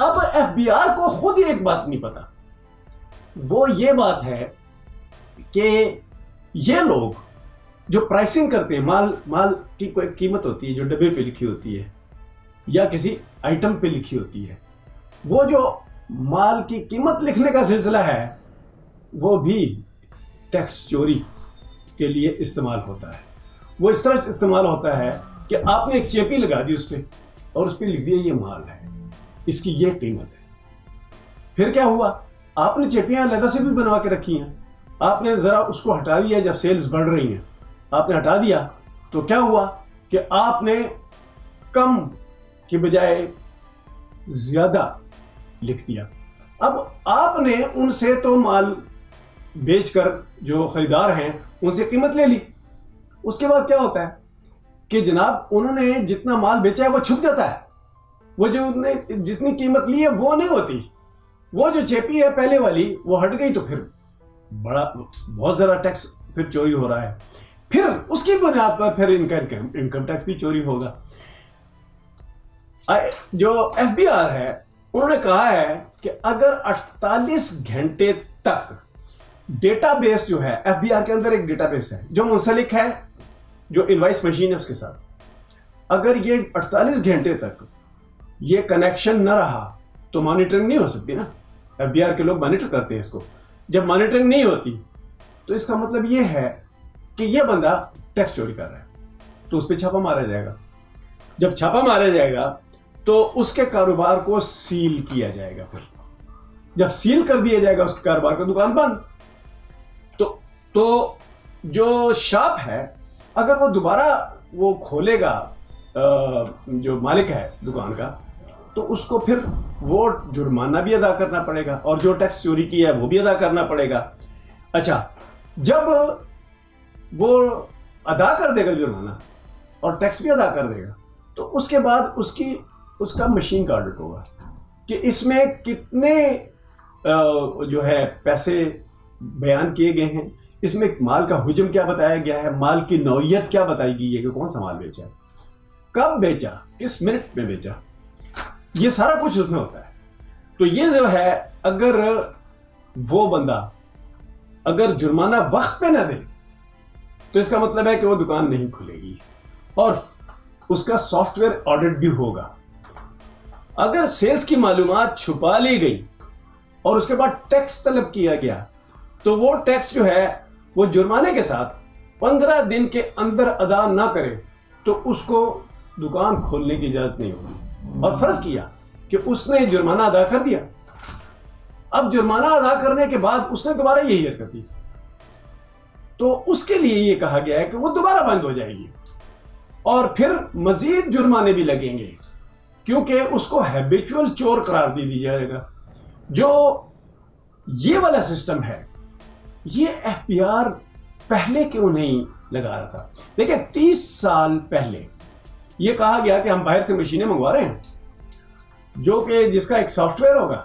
اب F B are کو خود ہی ایک بات نہیں پتا، وہ یہ بات ہے کہ یہ لوگ جو پرائسنگ کرتے ہیں، مال کی کوئی قیمت ہوتی ہے جو ڈبے پہ لکھی ہوتی ہے یا کسی آئٹم پہ لکھی ہوتی ہے، وہ جو مال کی قیمت لکھنے کا سلسلہ ہے وہ بھی ٹیکس چوری کے لیے استعمال ہوتا ہے۔ وہ اس طرح استعمال ہوتا ہے کہ آپ نے ایک چیپی لگا دی اس پہ اور اس پہ لکھ دیا یہ مال ہے، اس کی یہ قیمت ہے۔ پھر کیا ہوا؟ آپ نے چیپیاں علیحدہ سے بھی بنوا کے رکھی ہیں، آپ نے ذرا اس کو ہٹا دیا جب سیلز بڑھ رہی ہیں، آپ نے ہٹا دیا تو کیا ہوا کہ آپ نے کم کی بجائے زیادہ لکھ دیا۔ اب آپ نے ان سے تو مال بیچ کر جو خریدار ہیں ان سے قیمت لے لی، اس کے بعد کیا ہوتا ہے کہ جناب انہوں نے جتنا مال بیچا ہے وہ چھپ جاتا ہے، وہ جو انہوں نے جتنی قیمت لی ہے وہ نہیں ہوتی، وہ جو چیپی ہے پہلے والی وہ ہٹ گئی تو پھر بہت زیادہ ٹیکس پھر چوری ہو رہا ہے، پھر اس کی بنیاد پر پھر انکم ٹیکس بھی چوری ہوگا۔ جو ایف بی آر ہے انہوں نے کہا ہے کہ اگر 48 گھنٹے تک ڈیٹا بیس جو ہے، ایف بی آر کے اندر ایک ڈیٹا بیس ہے جو منسلک ہے جو انوائس مشین ہے اس کے ساتھ، اگر یہ 48 گھنٹے تک یہ کنیکشن نہ رہا تو مانیٹرنگ نہیں ہو سکتی نا۔ ایف بی آر کے لوگ مانیٹر کرتے ہیں اس کو، جب مانیٹرنگ نہیں ہوتی تو اس کا مطلب یہ ہے کہ یہ بندہ ٹیکس چوری کر رہا ہے، تو اس پہ چھاپا مارا جائے گا۔ جب چھاپا مارا جائے گا تو اس کے کاروبار کو سیل کیا جائے گا، پھر جب سیل کر دیا جائے گا اس کے کاروبار کا دکان بند، تو جو شاپ ہے اگر وہ دوبارہ وہ کھولے گا، جو مالک ہے دکان کا، تو اس کو پھر وہ جرمانہ بھی ادا کرنا پڑے گا اور جو ٹیکس چوری کیا ہے وہ بھی ادا کرنا پڑے گا۔ اچھا، جب وہ ادا کر دے گا جرمانہ اور ٹیکس بھی ادا کر دے گا تو اس کے بعد اس کا مشین کا آڈٹ ہوگا کہ اس میں کتنے جو ہے پیسے بیان کیے گئے ہیں، اس میں مال کا حجم کیا بتایا گیا ہے، مال کی نوعیت کیا بتائی گئی ہے کہ کون سا مال بیچا ہے، کب بیچا، کس منٹ میں بیچا، یہ سارا کچھ اس میں ہوتا ہے۔ تو یہ جو ہے اگر وہ بندہ اگر جرمانہ وقت پہ نہ دے تو اس کا مطلب ہے کہ وہ دکان نہیں کھلے گی اور اس کا سافٹ ویئر آڈٹ بھی ہوگا۔ اگر سیلز کی معلومات چھپا لی گئی اور اس کے بعد ٹیکس طلب کیا گیا تو وہ ٹیکس جو ہے وہ جرمانے کے ساتھ 15 دن کے اندر ادا نہ کرے تو اس کو دکان کھولنے کی اجازت نہیں ہوگی۔ اور فرض کیا کہ اس نے جرمانہ ادا کر دیا، اب جرمانہ ادا کرنے کے بعد اس نے دوبارہ یہی حرکت کی تو اس کے لیے یہ کہا گیا ہے کہ وہ دوبارہ بند ہو جائے گی اور پھر مزید جرمانے بھی لگیں گے کیونکہ اس کو ہیبیچول چور قرار دے دی جائے گا۔ جو یہ والا سسٹم ہے یہ ایف بی آر پہلے کیوں نہیں لگا رہا تھا؟ دیکھیں 30 سال پہلے یہ کہا گیا کہ ہم باہر سے مشینیں منگوا رہے ہیں جو کہ جس کا ایک سافٹ ویئر ہوگا،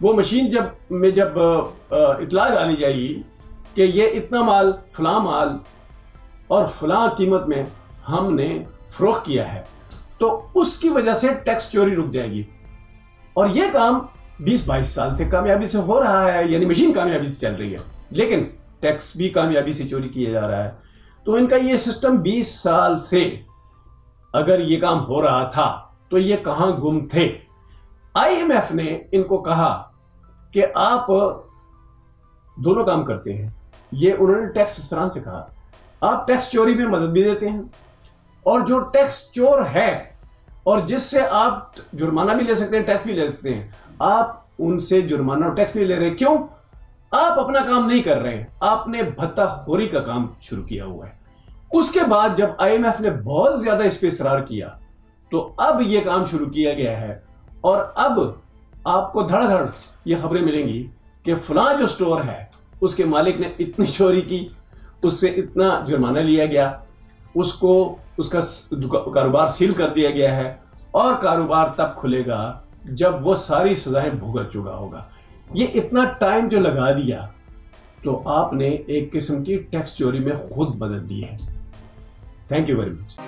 وہ مشین جب اطلاع ڈالی جائے گی کہ یہ اتنا مال فلاں مال اور فلاں قیمت میں ہم نے فروخت کیا ہے تو اس کی وجہ سے ٹیکس چوری رک جائے گی۔ اور یہ کام 20-22 سال سے کامیابی سے ہو رہا ہے، یعنی مشین کامیابی سے چل رہی ہے لیکن ٹیکس بھی کامیابی سے چوری کیا جا رہا ہے۔ تو ان کا یہ سسٹم 20 سال سے اگر یہ کام ہو رہا تھا تو یہ کہاں گم تھے؟ آئی ایم ایف نے ان کو کہا کہ آپ دونوں کام کرتے ہیں، یہ انہوں نے ٹیکس افسران سے کہا آپ ٹیکس چوری میں مدد بھی دیتے ہیں اور جو ٹیکس چور ہے اور جس سے آپ جرمانہ بھی لے سکتے ہیں ٹیکس بھی لے سکتے ہیں، آپ ان سے جرمانہ اور ٹیکس نہیں لے رہے۔ کیوں؟ آپ اپنا کام نہیں کر رہے ہیں، آپ نے بھتہ خوری کا کام شروع کیا ہوا ہے۔ اس کے بعد جب آئی ایم ایف نے بہت زیادہ اس پہ اصرار کیا تو اب یہ کام شروع کیا گیا ہے اور اب آپ کو دھڑ دھڑ یہ خبریں ملیں گی کہ فلاں جو سٹور ہے اس کے مالک نے اتنی چوری کی، اس سے اتنا جرمانہ لیا گیا، اس کا کاروبار سیل کر دیا گیا ہے اور کاروبار تب کھلے گا جب وہ ساری سزائیں بھگت چکا ہوگا۔ یہ اتنا ٹائم جو لگا دیا تو آپ نے ایک قسم کی ٹیکس چوری میں خود مدد دی ہے۔ Thank you very much.